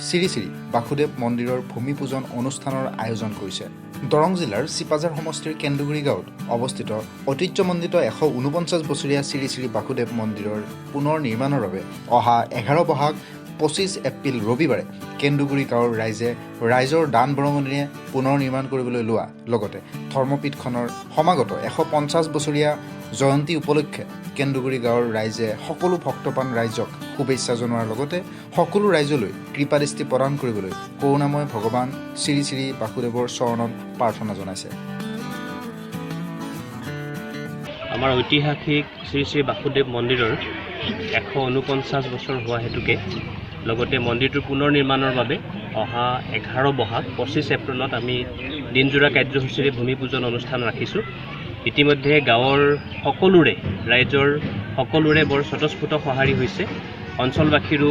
শ্ৰী শ্ৰী বাসুদেৱ মন্দিৰৰ ভূমি পূজন অনুষ্ঠানৰ আয়োজন কৰিছে। দৰং জিলাৰ চিপাঝাৰ সমষ্টিৰ কেন্দুগুৰি গাঁৱত অৱস্থিত ঐতিহ্যমণ্ডিত 149 বছৰীয়া শ্ৰী শ্ৰী বাসুদেৱ মন্দিৰৰ পুনৰ নিৰ্মাণৰ বাবে অহা 11 বহাগ 25 এপ্ৰিল ৰবিবাৰে কেন্দুগুৰি গাঁৱৰ ৰাইজৰ দান বৰঙণিৰে পুনৰ নিৰ্মাণ কৰিবলৈ লোৱা লগতে ধৰ্মপীঠখনৰ সমাগত 150 বছৰীয়া জয়ন্তী উপলক্ষে কেন্দুগুৰি গাঁৱৰ ৰাইজে সকলো ভক্তপ্ৰাণ ৰাইজক শুভেচ্ছা জনোৱাৰ লগতে সকলো ৰাইজলৈ কৃপাদৃষ্টি প্ৰদান কৰিবলৈ কৰুণাময় ভগৱান শ্ৰী শ্ৰী বাসুদেৱৰ চৰণত প্ৰাৰ্থনা জনাইছে। আমাৰ ঐতিহাসিক শ্ৰী শ্ৰী বাসুদেৱ মন্দিৰৰ 149 বছৰ হোৱা হেতুকে লগতে মন্দিৰটোৰ পুনৰ নিৰ্মাণৰ বাবে অহা 11 বহাগ 25 এপ্ৰিলত আমি দিনজোৰা কাৰ্যসূচীৰে ভূমি পূজন অনুষ্ঠান ৰাখিছোঁ। ইতিমধ্যে গাঁৱৰ ৰাইজৰ সকলোৰে বৰ স্বতঃস্ফূৰ্ত সঁহাৰি হৈছে। অঞ্চলবাসীৰো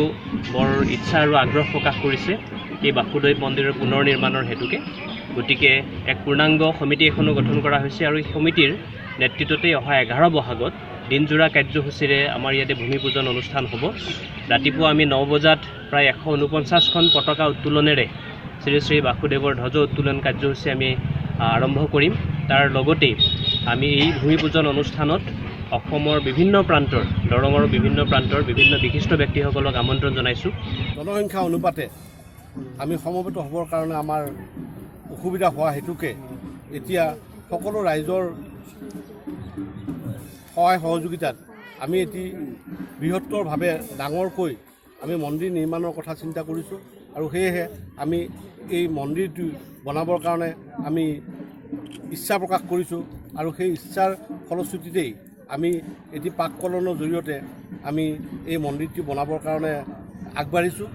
বৰ ইচ্ছা আৰু আগ্ৰহ প্ৰকাশ কৰিছে এই বাসুদেৱ মন্দিৰৰ পুনৰ নিৰ্মাণৰ হেতুকে। গতিকে এক পূৰ্ণাংগ সমিতি এখনো গঠন কৰা হৈছে আৰু এই সমিতিৰ নেতৃত্বতে অহা 11 বহাগত দিনজোৰা কাৰ্যসূচীৰে আমাৰ ইয়াতে ভূমি পূজন অনুষ্ঠান হ'ব। ৰাতিপুৱা আমি 9 বজাত প্ৰায় 149খন পতাকা উত্তোলনেৰে শ্ৰী শ্ৰী বাসুদেৱৰ ধ্বজ উত্তোলন কাৰ্যসূচী আমি আৰম্ভ কৰিম। তাৰ লগতেই আমি এই ভূমি পূজন অনুষ্ঠানত অসমৰ বিভিন্ন প্ৰান্তৰ দৰঙৰ বিভিন্ন প্ৰান্তৰ বিভিন্ন বিশিষ্ট ব্যক্তিসকলক আমন্ত্ৰণ জনাইছোঁ। জনসংখ্যা অনুপাতে আমি সমবেত হ'বৰ কাৰণে আমাৰ অসুবিধা হোৱা হেতুকে এতিয়া সকলো ৰাইজৰ সহায় সহযোগিতাত আমি এটি বৃহত্তৰভাৱে ডাঙৰকৈ আমি মন্দিৰ নিৰ্মাণৰ কথা চিন্তা কৰিছোঁ আৰু সেয়েহে আমি এই মন্দিৰটো বনাবৰ কাৰণে আমি ইচ্ছা প্ৰকাশ কৰিছোঁ আৰু সেই ইচ্ছাৰ ফলশ্ৰুতিতেই আমি এটি প্ৰাককলনৰ জৰিয়তে আমি এই মন্দিৰটো বনাবৰ কাৰণে আগবাঢ়িছোঁ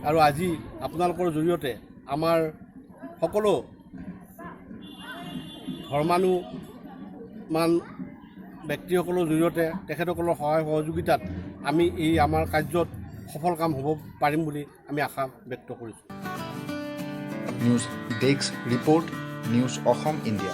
আৰু আজি আপোনালোকৰ জৰিয়তে আমাৰ সকলো ধৰ্মানুমান ব্যক্তিসকলৰ জৰিয়তে তেখেতসকলৰ সহায় সহযোগিতাত আমি এই আমাৰ কাৰ্যত সফল কাম হ'ব পাৰিম বুলি আমি আশা ব্যক্ত কৰিছোঁ। News desk report, news Assam India.